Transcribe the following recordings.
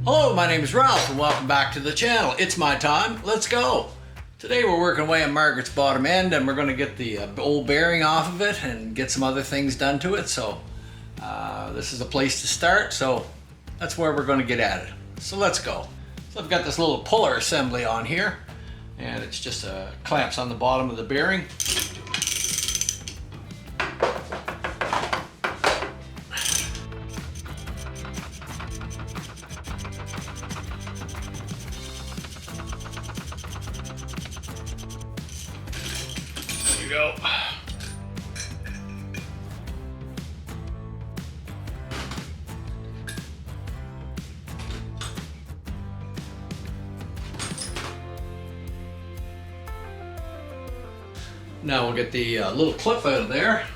Hello, my name is Ralph and welcome back to the channel. It's my time, let's go. Today we're working away on Margaret's bottom end and we're going to get the old bearing off of it and get some other things done to it. So this is a place to start, so that's where we're going to get at it. So let's go. So I've got this little puller assembly on here and it's just clamps on the bottom of the bearing. Go. Now we'll get the little clip out of there.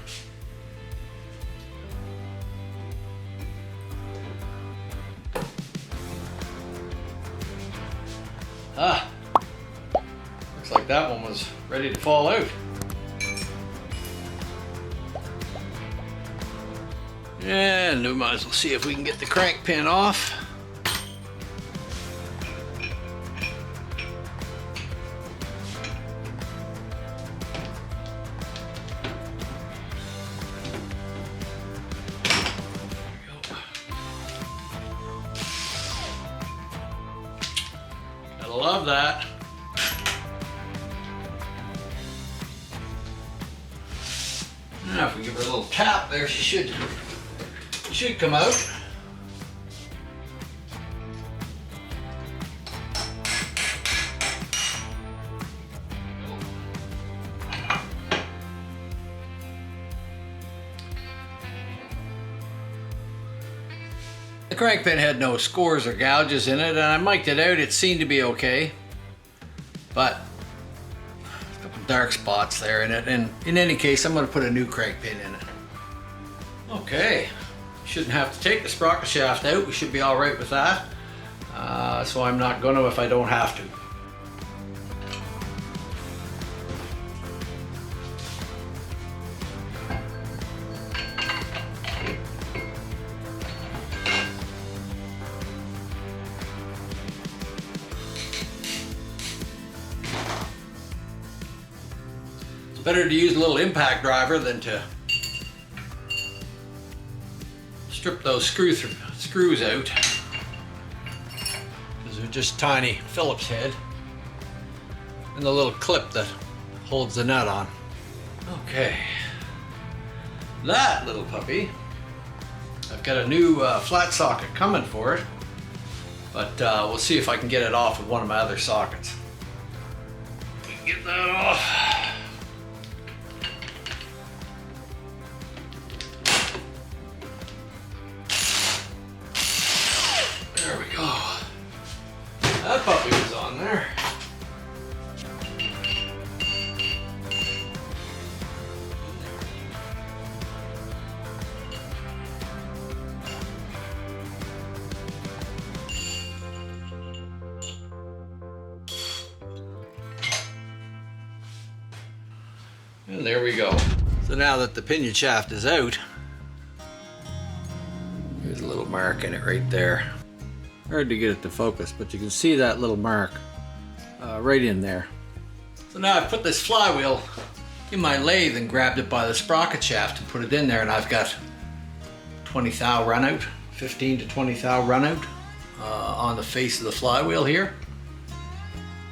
Looks like that one was ready to fall out. And we might as well see if we can get the crank pin off. Gotta love that. Now if we give her a little tap there, she should come out. The crank pin had no scores or gouges in it, and I mic'd it out. It seemed to be okay, but a couple dark spots there in it, and in any case I'm going to put a new crank pin in it. Okay. Shouldn't have to take the sprocket shaft out. We should be all right with that. So I'm not going to if I don't have to. It's better to use a little impact driver than to strip those screws out, because they're just tiny Phillips head and the little clip that holds the nut on. Okay, that little puppy, I've got a new flat socket coming for it, but we'll see if I can get it off with one of my other sockets. We can get that off. There we go. That puppy was on there. And there we go. So now that the pinion shaft is out, there's a little mark in it right there. Hard to get it to focus, but you can see that little mark right in there. So now I've put this flywheel in my lathe and grabbed it by the sprocket shaft and put it in there, and I've got 20 thou run out, 15 to 20 thou run out on the face of the flywheel here.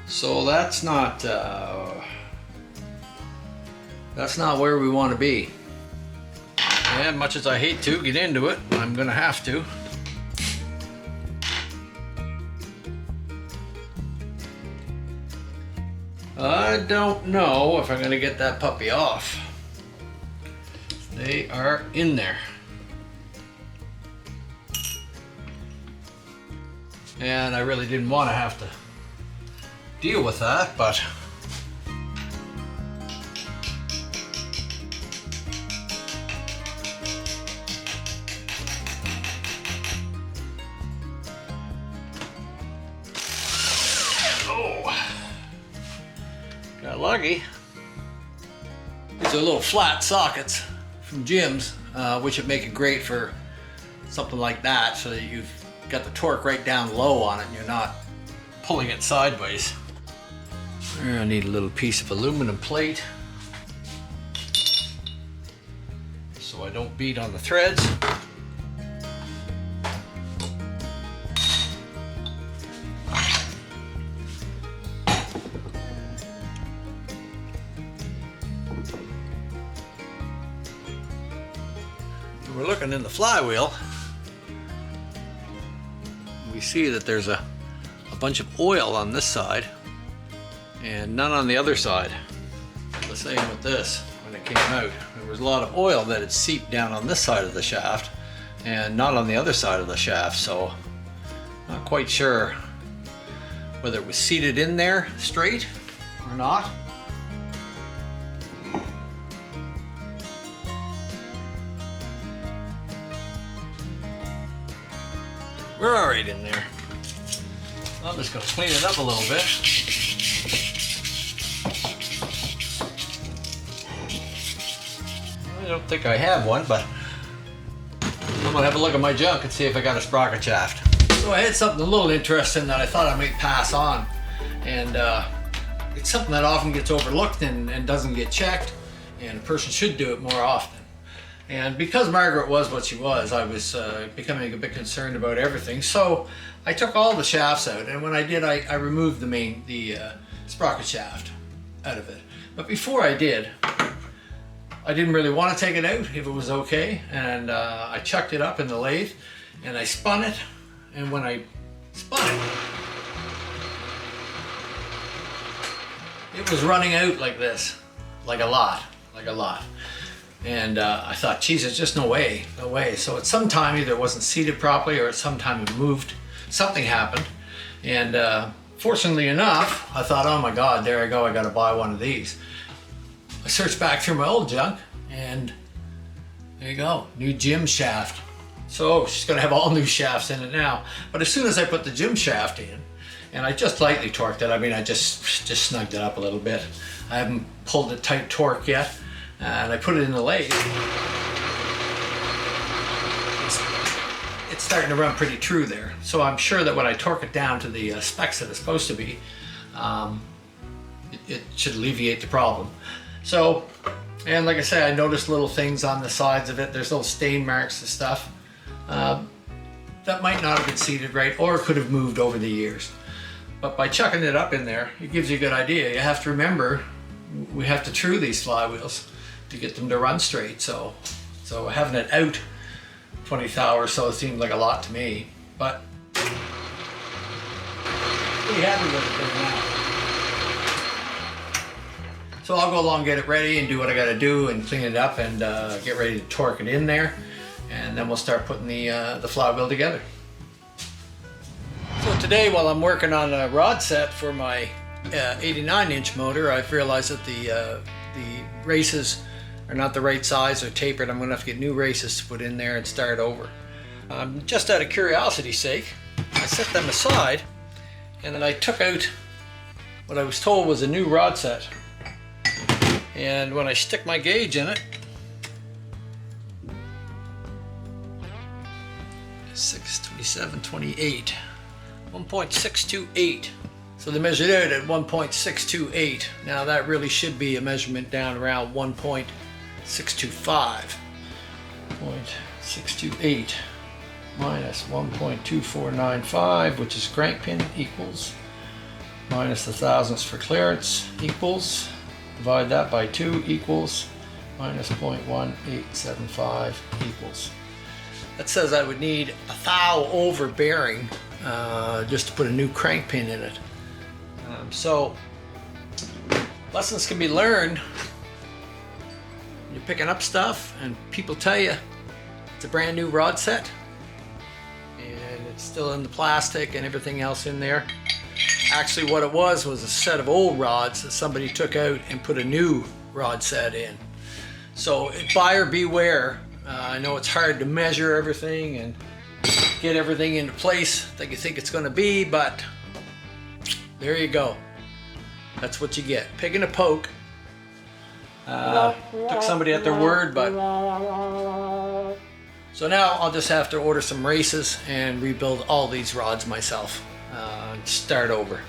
So that's not where we want to be. And much as I hate to get into it, I'm gonna have to. I don't know if I'm going to get that puppy off. They are in there. And I really didn't want to have to deal with that, but got lucky. These are little flat sockets from gyms, which would make it great for something like that, so that you've got the torque right down low on it and you're not pulling it sideways. I need a little piece of aluminum plate so I don't beat on the threads. We're looking in the flywheel. We see that there's a bunch of oil on this side and none on the other side. The same with this. When it came out, there was a lot of oil that had seeped down on this side of the shaft and not on the other side of the shaft, so not quite sure whether it was seated in there straight or not. We're all right in there. I'm just going to clean it up a little bit. I don't think I have one, but I'm going to have a look at my junk and see if I got a sprocket shaft. So I had something a little interesting that I thought I might pass on. And it's something that often gets overlooked and doesn't get checked. And a person should do it more often. And because Margaret was what she was, I was becoming a bit concerned about everything. So I took all the shafts out, and when I did, I removed the sprocket shaft out of it. But before I did, I didn't really want to take it out if it was okay, and I chucked it up in the lathe, and I spun it, and when I spun it, it was running out like this, like a lot. And I thought, geez, there's just no way. So at some time, either it wasn't seated properly or at some time it moved. Something happened. And fortunately enough, I thought, oh my God, there I go, I gotta buy one of these. I searched back through my old junk and there you go, new gym shaft. So she's gonna have all new shafts in it now. But as soon as I put the gym shaft in, and I just lightly torqued it, I mean, I just snugged it up a little bit. I haven't pulled it tight torque yet. And I put it in the lathe. It's starting to run pretty true there. So I'm sure that when I torque it down to the specs that it's supposed to be, it should alleviate the problem. So, and like I say, I noticed little things on the sides of it. There's little stain marks and stuff. That might not have been seated right or could have moved over the years. But by chucking it up in there, it gives you a good idea. You have to remember, we have to true these flywheels to get them to run straight. So having it out 20 thou or so seemed like a lot to me, but pretty happy with it there now. So I'll go along, get it ready and do what I gotta do and clean it up and get ready to torque it in there, and then we'll start putting the flywheel together. So today, while I'm working on a rod set for my 89-inch motor, I've realized that the races are not the right size or tapered. I'm going to have to get new races to put in there and start over. Just out of curiosity's sake, I set them aside and then I took out what I was told was a new rod set. And when I stick my gauge in it, 627, 28, 1.628. So they measured out at 1.628. Now that really should be a measurement down around 1.625. 0.628 minus 1.2495, which is crank pin, equals minus the thousandths for clearance, equals, divide that by 2, equals minus 0.1875, equals. That says I would need a thou over bearing just to put a new crank pin in it. So lessons can be learned. You're picking up stuff and people tell you it's a brand new rod set and it's still in the plastic and everything else in there. Actually what it was a set of old rods that somebody took out and put a new rod set in. So buyer beware. I know it's hard to measure everything and get everything into place that you think it's going to be, but there you go. That's what you get. Pig in a poke. Took somebody at their word, but So now I'll just have to order some races and rebuild all these rods myself. Start over.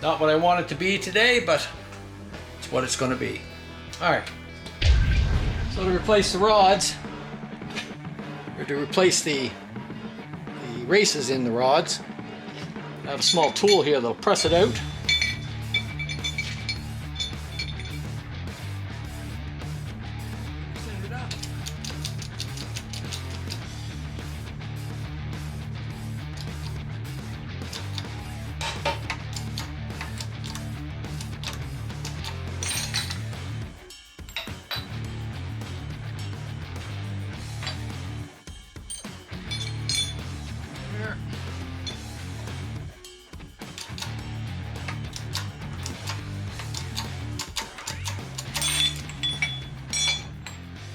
Not what I want it to be today, but it's what it's going to be. Alright. So to replace the rods, or to replace the races in the rods, I have a small tool here that'll press it out.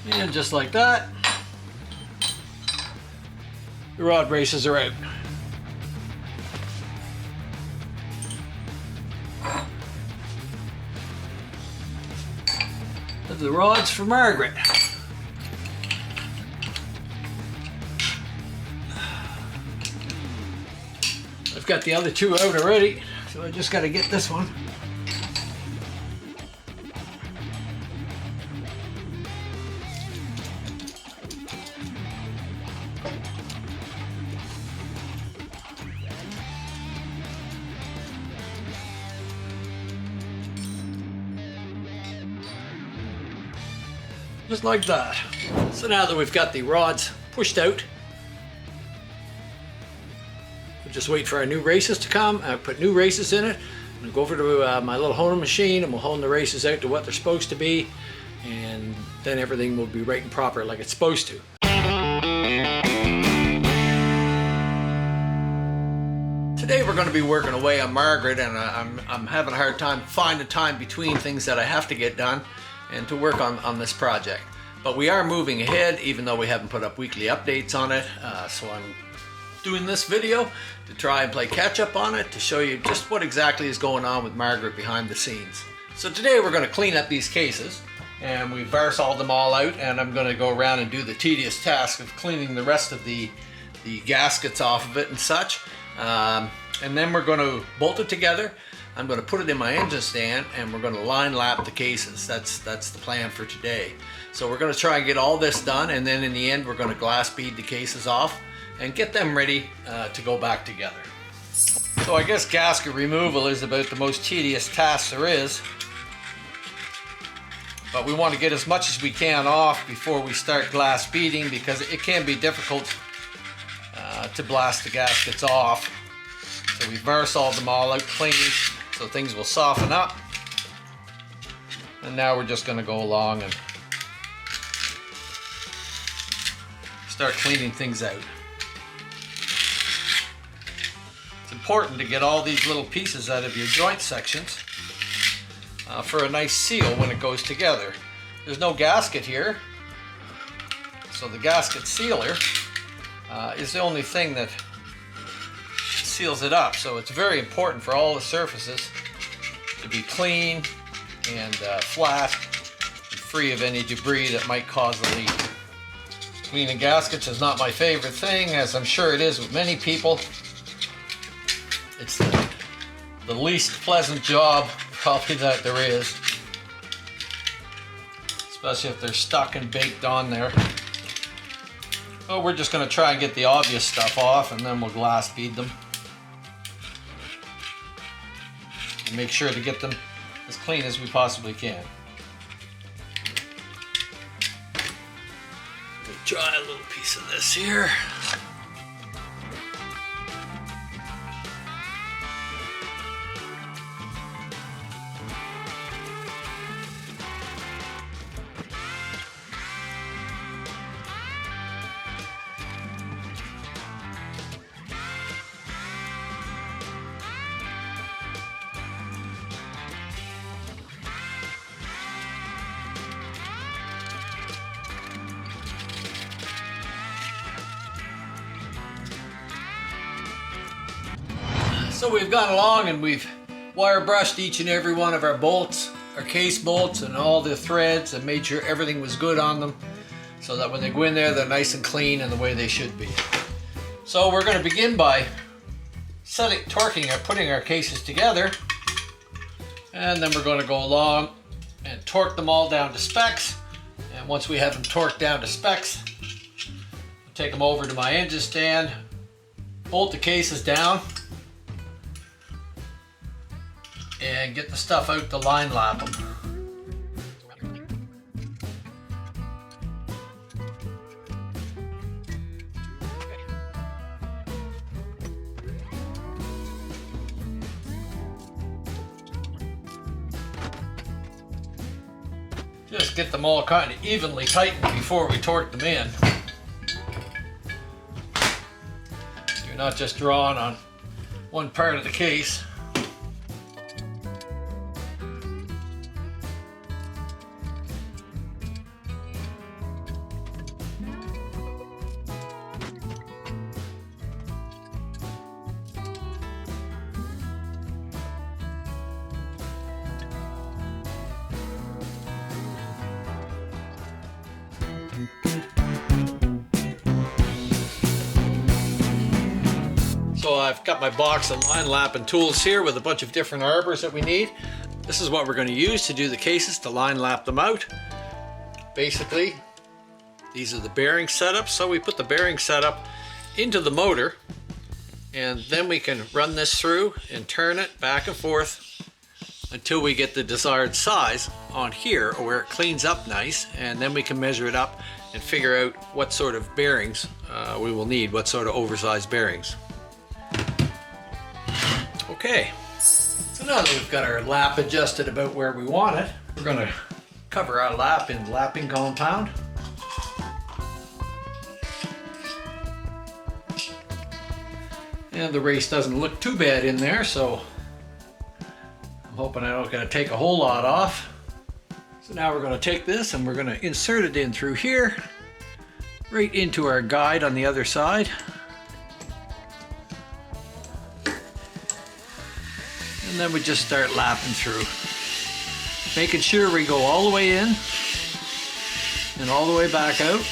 And just like that, the rod braces are out. The rods for Margaret. I've got the other two out already, so I just got to get this one. Just like that. So now that we've got the rods pushed out, we'll just wait for our new races to come. I put new races in it. I'll go over to my little honing machine and we'll hone the races out to what they're supposed to be, and then everything will be right and proper like it's supposed to. Today we're going to be working away on Margaret, and I'm having a hard time finding time between things that I have to get done and to work on this project. But we are moving ahead, even though we haven't put up weekly updates on it. So I'm doing this video to try and play catch up on it, to show you just what exactly is going on with Margaret behind the scenes. So today we're going to clean up these cases, and we've varsoled them all out, and I'm going to go around and do the tedious task of cleaning the rest of the gaskets off of it and such. And then we're going to bolt it together. I'm going to put it in my engine stand, and we're going to line lap the cases. That's the plan for today. So we're going to try and get all this done, and then in the end we're going to glass bead the cases off and get them ready to go back together. So I guess gasket removal is about the most tedious task there is, but we want to get as much as we can off before we start glass beading, because it can be difficult to blast the gaskets off. So we varsoled them all out clean, so things will soften up. And now we're just going to go along and start cleaning things out. It's important to get all these little pieces out of your joint sections for a nice seal when it goes together. There's no gasket here, so the gasket sealer is the only thing that seals it up. So it's very important for all the surfaces to be clean and flat and free of any debris that might cause a leak. Cleaning gaskets is not my favorite thing, as I'm sure it is with many people. It's the least pleasant job probably that there is, especially if they're stuck and baked on there. Well, we're just going to try and get the obvious stuff off, and then we'll glass bead them. And make sure to get them as clean as we possibly can. Try a little piece of this here. So we've gone along and we've wire brushed each and every one of our bolts, our case bolts, and all the threads, and made sure everything was good on them. so that when they go in there, they're nice and clean and the way they should be. So we're going to begin by putting our cases together, and then we're going to go along and torque them all down to specs. And once we have them torqued down to specs, I'll take them over to my engine stand, bolt the cases down, and get the stuff out to line lap them. Just get them all kind of evenly tightened before we torque them in. You're not just drawing on one part of the case. So I've got my box of line lapping tools here with a bunch of different arbors that we need. This is what we're going to use to do the cases, to line lap them out. Basically, these are the bearing setups. So we put the bearing setup into the motor, and then we can run this through and turn it back and forth until we get the desired size on here, or where it cleans up nice, and then we can measure it up and figure out what sort of bearings we will need, what sort of oversized bearings. Okay, so now that we've got our lap adjusted about where we want it, we're going to cover our lap in lapping compound. And the race doesn't look too bad in there, so I'm hoping I don't got to take a whole lot off. So now we're going to take this and we're going to insert it in through here, right into our guide on the other side. And then we just start lapping through, making sure we go all the way in and all the way back out.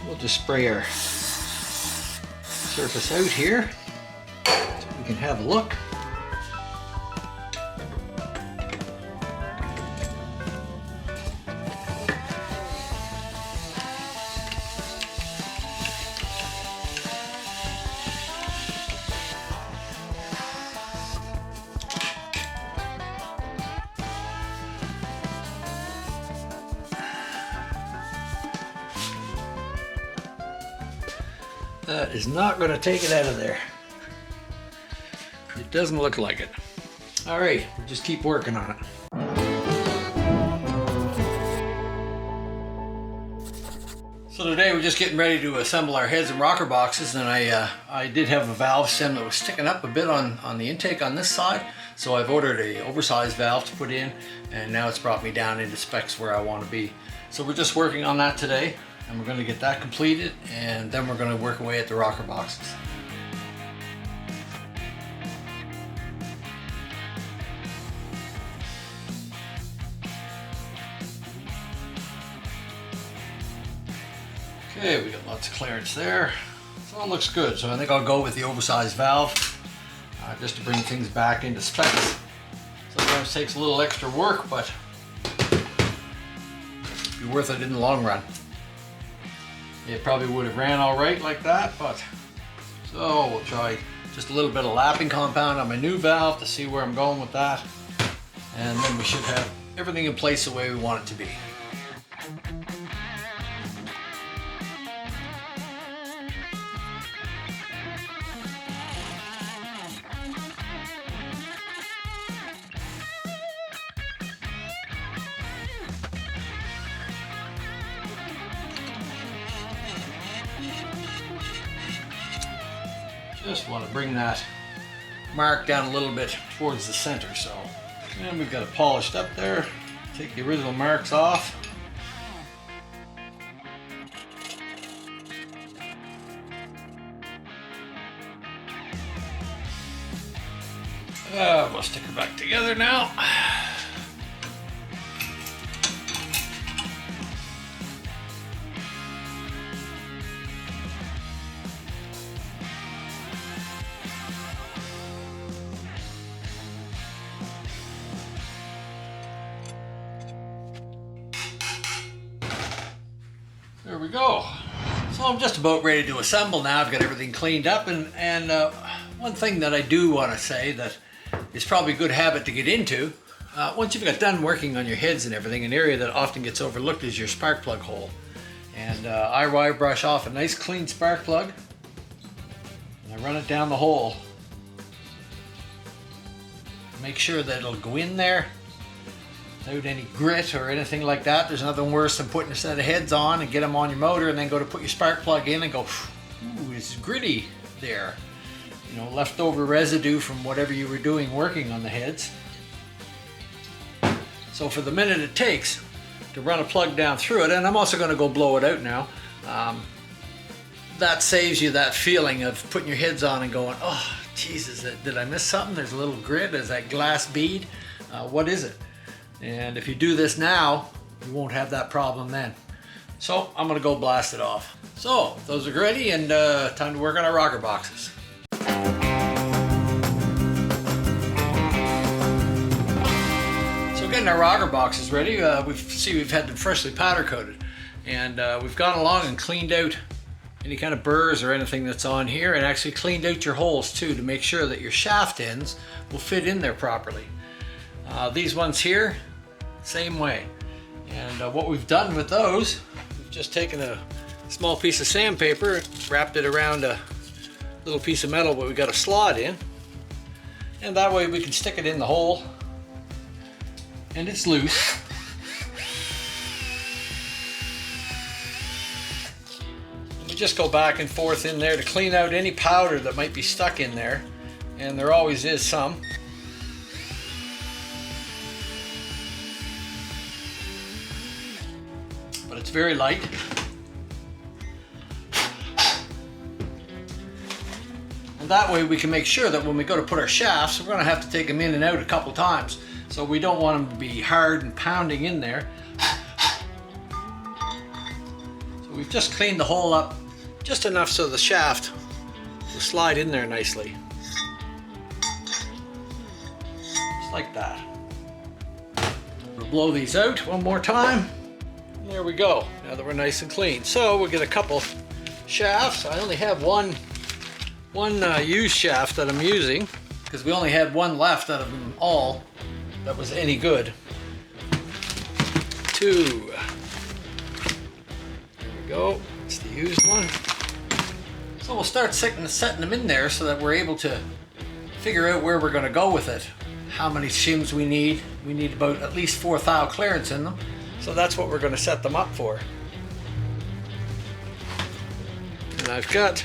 We'll just spray our surface out here so we can have a look. That is not going to take it out of there. It doesn't look like it. All right, we'll just keep working on it. So today we're just getting ready to assemble our heads and rocker boxes, and I did have a valve stem that was sticking up a bit on the intake on this side, so I've ordered a oversized valve to put in, and now it's brought me down into specs where I want to be. So we're just working on that today, and we're going to get that completed, and then we're going to work away at the rocker boxes. Okay, we got lots of clearance there, so it looks good. So I think I'll go with the oversized valve just to bring things back into specs. Sometimes takes a little extra work, but it'll be worth it in the long run. It probably would have ran all right like that, but so we'll try just a little bit of lapping compound on my new valve to see where I'm going with that, and then we should have everything in place the way we want it to be. Just want to bring that mark down a little bit towards the center. So, and we've got it polished up there. Take the original marks off. We'll stick her back together now. There we go. So I'm just about ready to assemble now. I've got everything cleaned up, and one thing that I do want to say that is probably a good habit to get into. Once you've got done working on your heads and everything, an area that often gets overlooked is your spark plug hole. And I wire brush off a nice clean spark plug, and I run it down the hole. Make sure that it'll go in there without any grit or anything like that. There's nothing worse than putting a set of heads on and get them on your motor and then go to put your spark plug in and go, ooh, it's gritty there. You know, leftover residue from whatever you were doing working on the heads. So for the minute it takes to run a plug down through it, and I'm also going to go blow it out now, that saves you that feeling of putting your heads on and going, oh Jesus, did I miss something? There's a little grit, there's that glass bead, what is it? And if you do this now, you won't have that problem then. So I'm going to go blast it off. So those are ready, and time to work on our rocker boxes. Getting our rocker boxes ready, we've had them freshly powder coated, and we've gone along and cleaned out any kind of burrs or anything that's on here, and actually cleaned out your holes too to make sure that your shaft ends will fit in there properly. These ones here, same way. And what we've done with those, we've just taken a small piece of sandpaper, wrapped it around a little piece of metal, but we got a slot in, and that way we can stick it in the hole. And it's loose. We just go back and forth in there to clean out any powder that might be stuck in there, and there always is some. But it's very light. And that way we can make sure that when we go to put our shafts, we're going to have to take them in and out a couple times. So we don't want them to be hard and pounding in there. So we've just cleaned the hole up just enough so the shaft will slide in there nicely. Just like that. We'll blow these out one more time. There we go. Now that we're nice and clean. So we'll get a couple shafts. I only have one used shaft that I'm using because we only had one left out of them all that was any good. Two. There we go. It's the used one. So we'll start setting them in there so that we're able to figure out where we're going to go with it. How many shims we need. We need about at least 4 thou clearance in them. So that's what we're going to set them up for. And I've got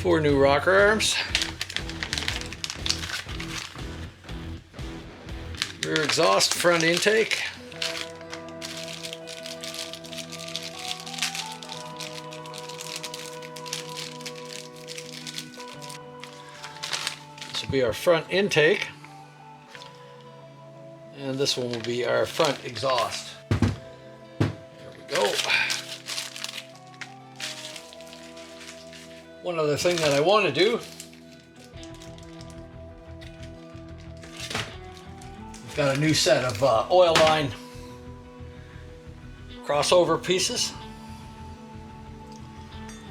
4 new rocker arms. Rear exhaust, front intake. This will be our front intake, and this one will be our front exhaust. There we go. One other thing that I want to do, got a new set of oil line crossover pieces.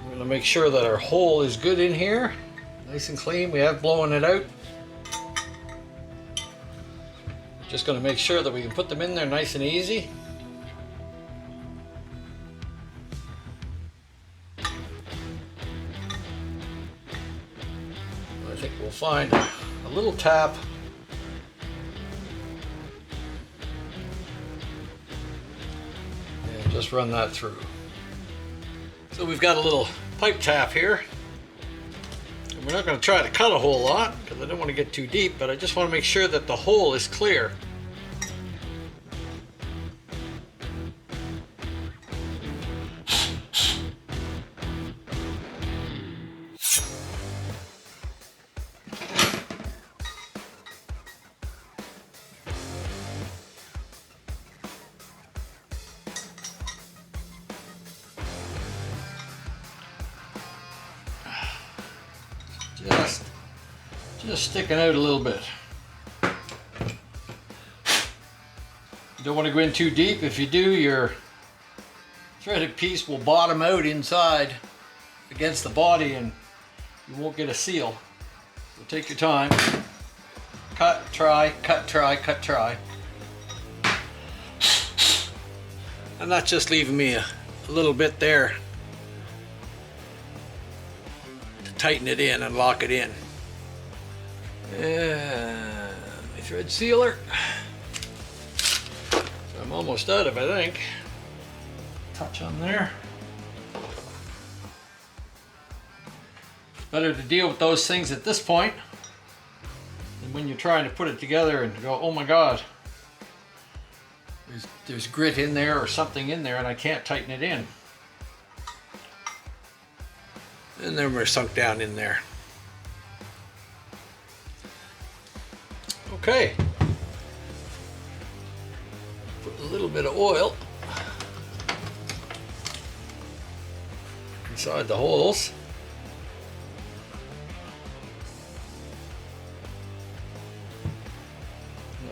We're going to make sure that our hole is good in here, nice and clean. We have blown it out. Just going to make sure that we can put them in there nice and easy. I think we'll find a little tap. Just run that through. So we've got a little pipe tap here. We're not going to try to cut a whole lot because I don't want to get too deep, but I just want to make sure that the hole is clear. Just sticking out a little bit. You don't want to go in too deep. If you do, your threaded piece will bottom out inside against the body and you won't get a seal. So take your time. Cut, try, cut, try, cut, try. And that's just leaving me a little bit there to tighten it in and lock it in. And my thread sealer. So I'm almost out of it, I think. Touch on there. Better to deal with those things at this point than when you're trying to put it together and go, oh my God, there's grit in there or something in there and I can't tighten it in. And then we're sunk down in there. Okay, put a little bit of oil inside the holes.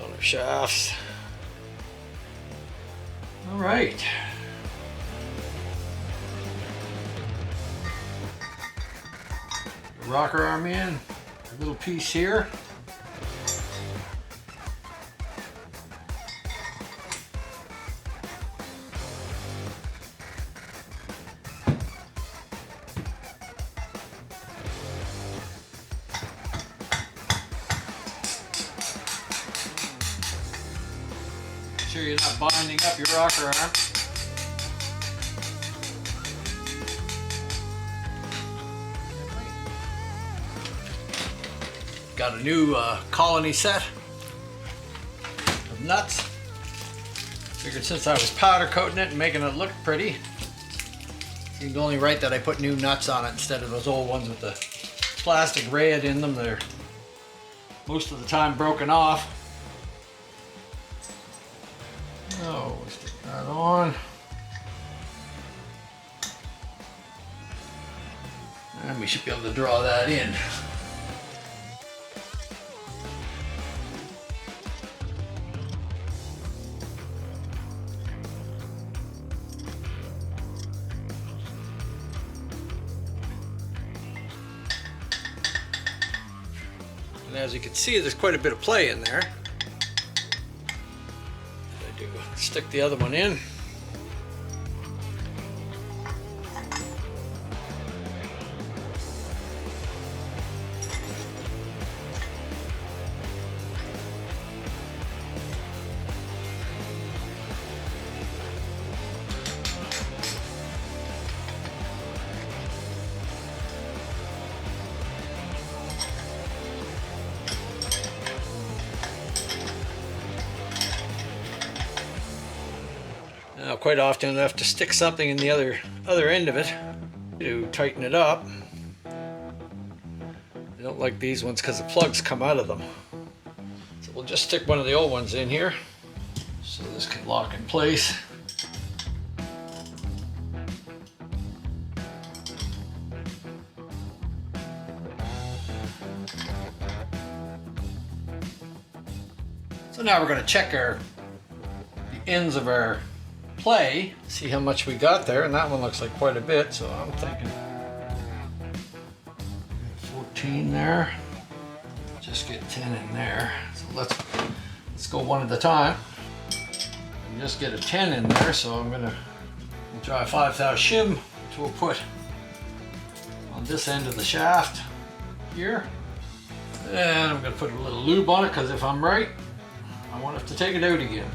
On our shafts. All right. Rocker arm in, a little piece here. Make sure you're not binding up your rocker arm. Got a new colony set of nuts. Figured since I was powder coating it and making it look pretty, seemed only right that I put new nuts on it instead of those old ones with the plastic red in them. They're most of the time broken off. Oh, stick that on. And we should be able to draw that in. And as you can see, there's quite a bit of play in there. I do stick the other one in. Now, quite often I have to stick something in the other end of it to tighten it up. I don't like these ones because the plugs come out of them. So we'll just stick one of the old ones in here so this can lock in place. So now we're going to check the ends of our play, see how much we got there, and that one looks like quite a bit, so I'm thinking 14 there. Just get 10 in there. So let's go one at a time and just get a 10 in there. So we'll try a 5/10 shim, which we'll put on this end of the shaft here, and I'm going to put a little lube on it because if I'm right, I won't have to take it out again.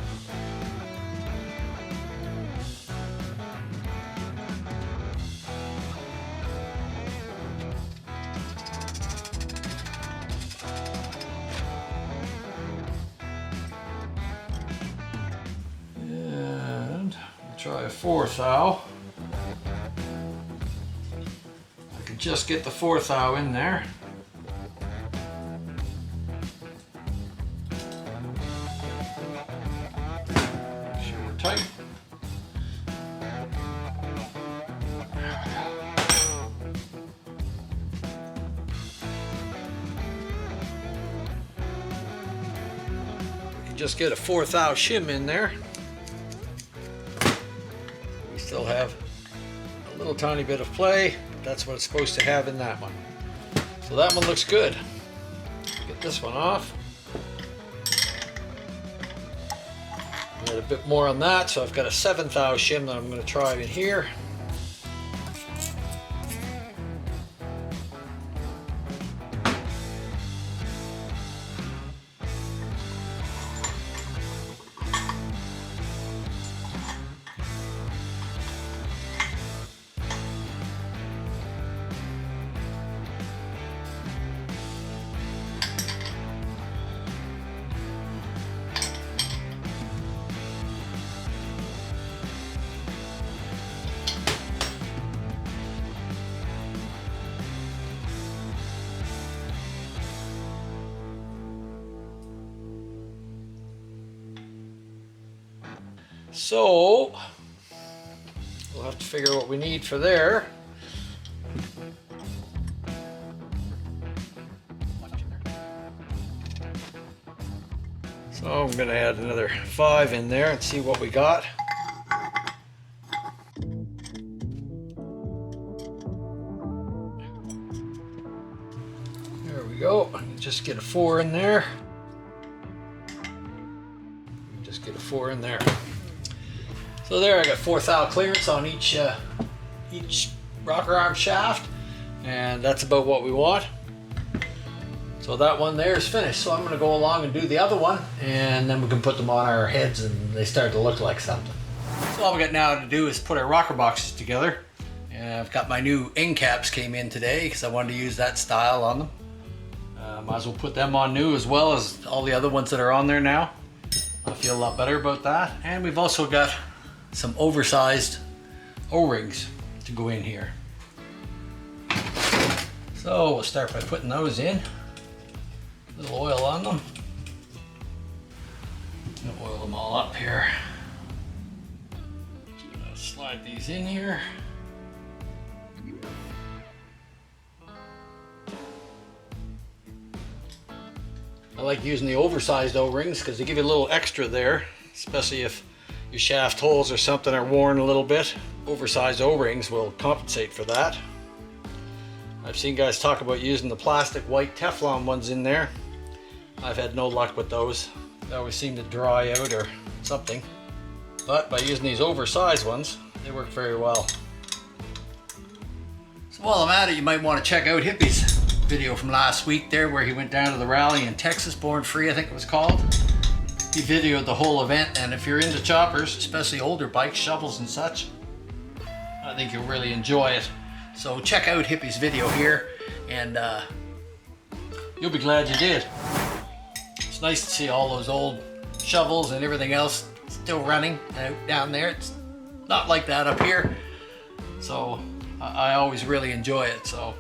Try a 4th thou. I could just get the 4th thou in there. Make sure we're tight. We can just get a 4th thou shim in there. Still have a little tiny bit of play, but that's what it's supposed to have in that one. So that one looks good. Get this one off. Get a bit more on that, so I've got a 7th thou shim that I'm going to try in here. So we'll have to figure what we need for there. So I'm going to add another 5 in there and see what we got. There we go. Just get a 4 in there. Just get a 4 in there. So there, I got 4th thou clearance on each rocker arm shaft, and that's about what we want. So that one there is finished. So I'm going to go along and do the other one, and then we can put them on our heads and they start to look like something. So all we got now to do is put our rocker boxes together. And I've got my new end caps came in today because I wanted to use that style on them. Might as well put them on new as well as all the other ones that are on there now. I feel a lot better about that. And we've also got some oversized O-rings to go in here. So we'll start by putting those in. A little oil on them. Oil them all up here. Just gonna slide these in here. I like using the oversized O-rings because they give you a little extra there, especially if your shaft holes or something are worn a little bit. Oversized O-rings will compensate for that. I've seen guys talk about using the plastic white Teflon ones in there. I've had no luck with those. They always seem to dry out or something. But by using these oversized ones, they work very well. So while I'm at it, you might want to check out Hippie's video from last week there where he went down to the rally in Texas, Born Free I think it was called. He videoed the whole event, and if you're into choppers, especially older bikes, shovels and such, I think you'll really enjoy it. So check out Hippie's video here, and you'll be glad you did. It's nice to see all those old shovels and everything else still running out down there. It's not like that up here, so I always really enjoy it. So,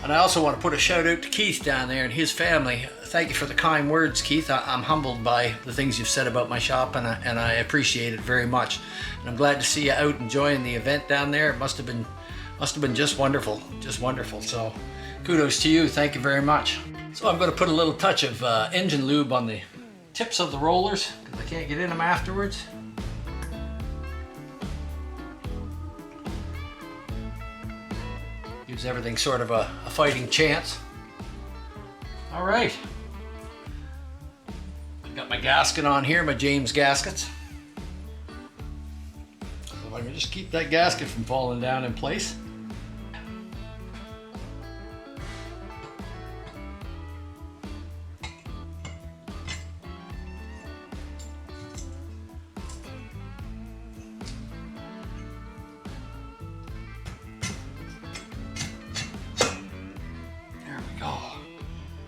and I also want to put a shout out to Keith down there and his family. Thank you for the kind words, Keith. I'm humbled by the things you've said about my shop, and I appreciate it very much. And I'm glad to see you out enjoying the event down there. It must have been just wonderful, just wonderful. So kudos to you, thank you very much. So I'm going to put a little touch of engine lube on the tips of the rollers because I can't get in them afterwards. Gives everything sort of a fighting chance. All right. I've got my gasket on here, my James gaskets. So if I can just keep that gasket from falling down in place.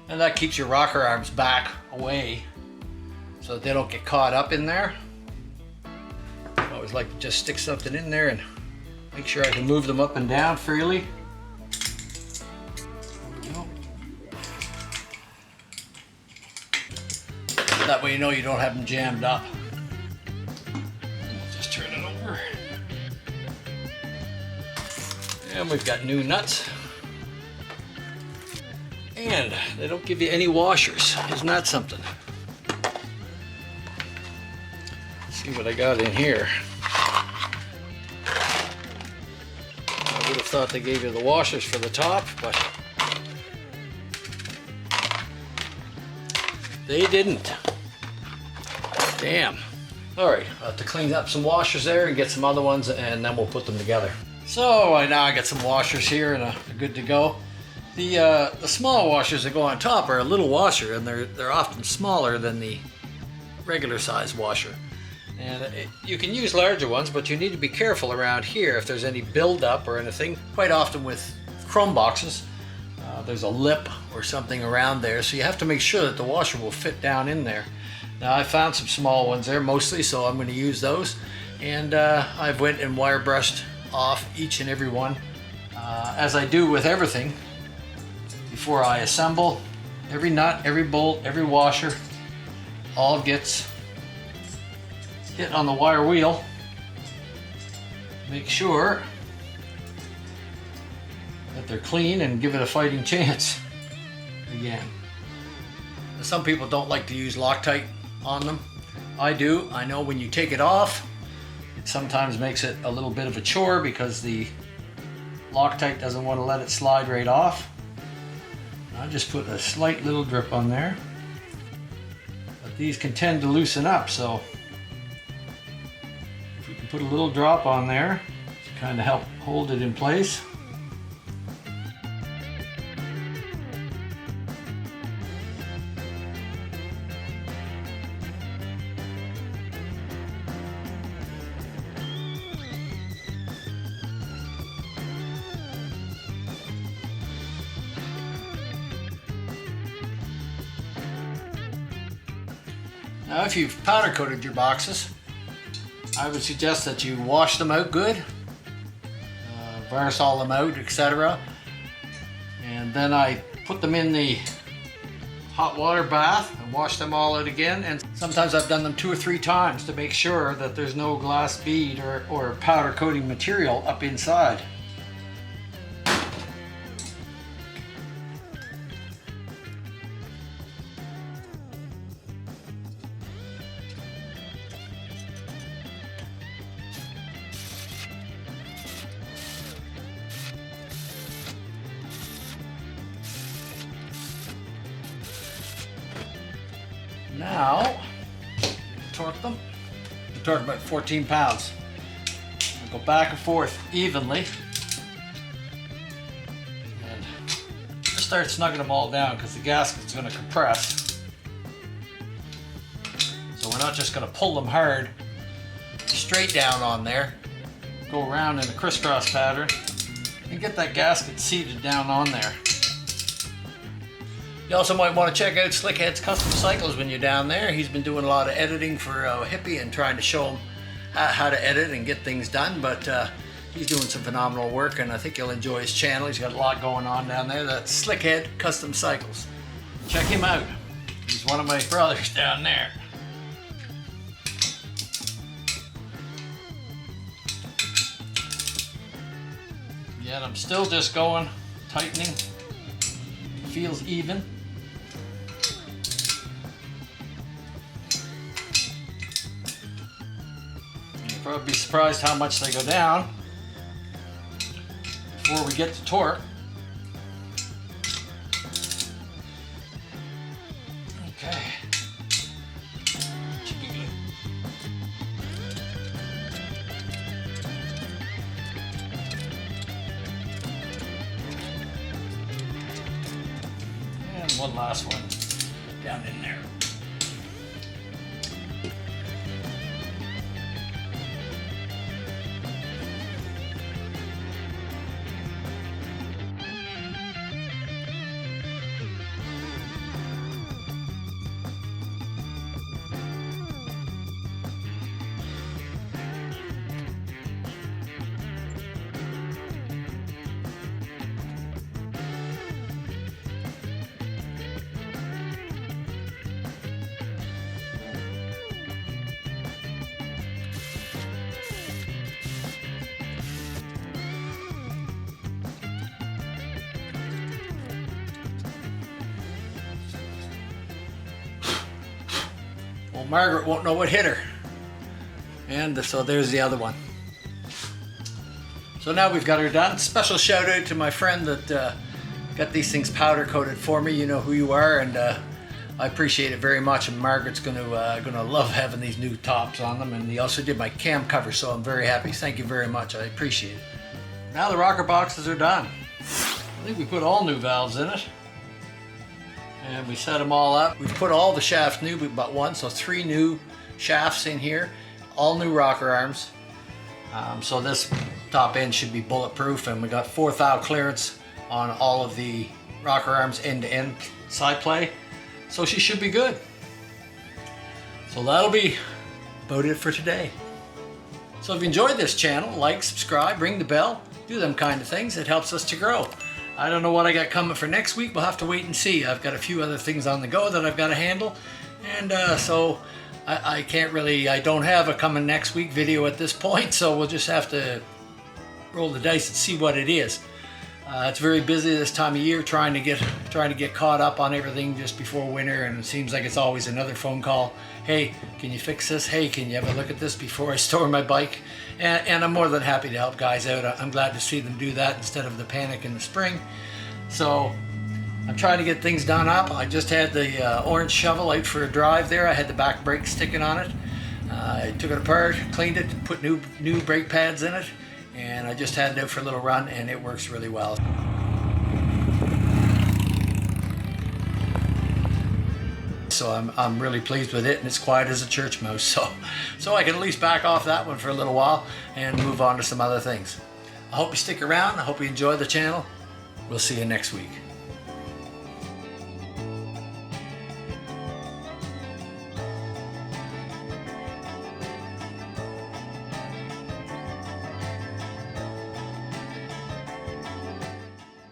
And that keeps your rocker arms back away so that they don't get caught up in there. So always like to just stick something in there and make sure I can move them up and down freely. That way you know you don't have them jammed up. Just turn it over. And we've got new nuts. And they don't give you any washers. Isn't that something? Let's see what I got in here. I would have thought they gave you the washers for the top, but they didn't. Damn. Alright, I'll have to clean up some washers there and get some other ones, and then we'll put them together. So now I got some washers here and they're good to go. The small washers that go on top are a little washer, and they're often smaller than the regular size washer. And you can use larger ones, but you need to be careful around here if there's any buildup or anything. Quite often with chrome boxes, there's a lip or something around there, so you have to make sure that the washer will fit down in there. Now I found some small ones there mostly, so I'm going to use those. And I've went and wire brushed off each and every one, as I do with everything. Before I assemble, every nut, every bolt, every washer, all gets hit on the wire wheel. Make sure that they're clean and give it a fighting chance again. Some people don't like to use Loctite on them. I do. I know when you take it off, it sometimes makes it a little bit of a chore because the Loctite doesn't want to let it slide right off. I just put a slight little drip on there, but these can tend to loosen up, so if we can put a little drop on there to kind of help hold it in place. Now if you've powder coated your boxes, I would suggest that you wash them out good, Varsol them out, etc. And then I put them in the hot water bath and wash them all out again. And sometimes I've done them 2 or 3 times to make sure that there's no glass bead or powder coating material up inside. Now, torque them. I torque about 14 pounds. I'll go back and forth evenly. And just start snugging them all down because the gasket's going to compress. So we're not just going to pull them hard straight down on there. Go around in a crisscross pattern and get that gasket seated down on there. You also might want to check out Slickhead's Custom Cycles when you're down there. He's been doing a lot of editing for Hippie and trying to show him how to edit and get things done, but he's doing some phenomenal work, and I think you'll enjoy his channel. He's got a lot going on down there. That's Slickhead Custom Cycles. Check him out. He's one of my brothers down there. Yet I'm still just going, tightening. Feels even. You'll probably be surprised how much they go down before we get to torque. Okay. Should be good. And one last one down in there. Margaret won't know what hit her. And so there's the other one. So now we've got her done. Special shout out to my friend that got these things powder coated for me. You know who you are, and I appreciate it very much. And Margaret's gonna love having these new tops on them. And he also did my cam cover, so I'm very happy. Thank you very much. I appreciate it. Now the rocker boxes are done. I think we put all new valves in it. And we set them all up. We've put all the shafts new but one, so 3 new shafts in here. All new rocker arms. So this top end should be bulletproof, and we got 4 thou clearance on all of the rocker arms end to end side play. So she should be good. So that'll be about it for today. So if you enjoyed this channel, like, subscribe, ring the bell, do them kind of things. It helps us to grow. I don't know what I got coming for next week. We'll have to wait and see. I've got a few other things on the go that I've got to handle. And so I can't really, I don't have a coming next week video at this point. So we'll just have to roll the dice and see what it is. It's very busy this time of year trying to get caught up on everything just before winter, and it seems like it's always another phone call. Hey, can you fix this? Hey, can you have a look at this before I store my bike? And I'm more than happy to help guys out. I'm glad to see them do that instead of the panic in the spring. So I'm trying to get things done up. I just had the orange shovel out for a drive there. I had the back brake sticking on it. I took it apart, cleaned it, put new brake pads in it, and I just had it out for a little run, and it works really well. So I'm really pleased with it, and it's quiet as a church mouse, so I can at least back off that one for a little while and move on to some other things. I hope you stick around. I hope you enjoy the channel. We'll see you next week.